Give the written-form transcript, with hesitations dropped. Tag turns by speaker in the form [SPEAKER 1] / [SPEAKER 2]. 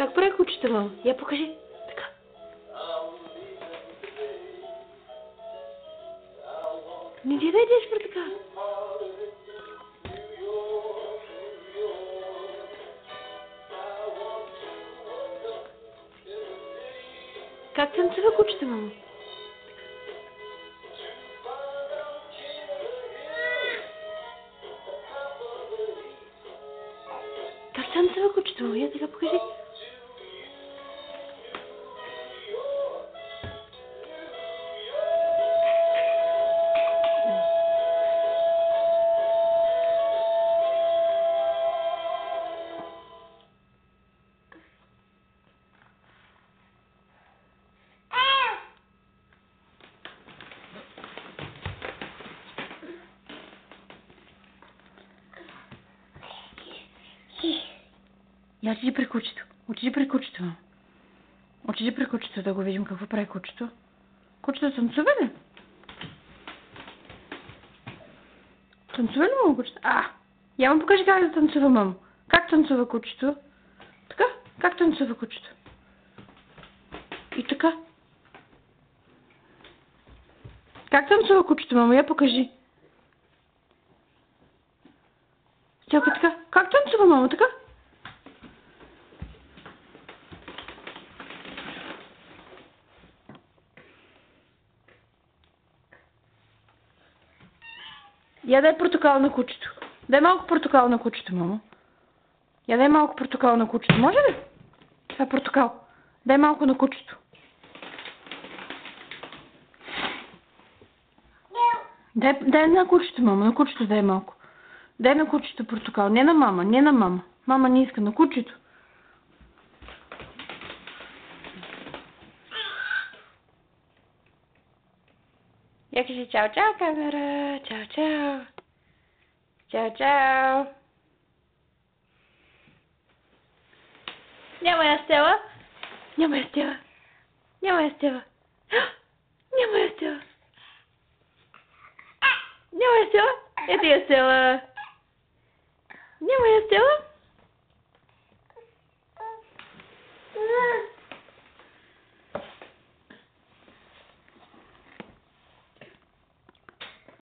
[SPEAKER 1] Как прави кучето, мама? Я покажи. Така. Не ти дадеш про така. Как танцува кучето, мама? Как танцува кучето, мама? Я така покажи. Я отиди при кучето. Отиди при кучето. Отиди при кучето да го видим какво прави кучето. Кучето танцува ли? Танцува ли, мамо, кучето? Я му покажи как да танцува, мамо. Как танцува кучето? Така? Как танцува кучето? И така. Как танцува кучето, мамо? Я покажи. Чакай, така. Как танцува, мамо? Така? Я дай портокал на кучето. Дай малко портокал на кучето, мамо. Я дай малко портокал на кучето. Може ли? Това е портокал. Дай малко на кучето. Дай на кучето, мама. На кучето дай малко. Дай на кучето портокал. Не на мама. Не на мама. Мама не иска. На кучето. Я кажи чао-чао, камера. Чао-чао. Чао-чао. Няма я Стела. Няма я Стела. Няма я Стела. Няма я Стела. Няма я Стела. Ето я Стела. Няма я Стела.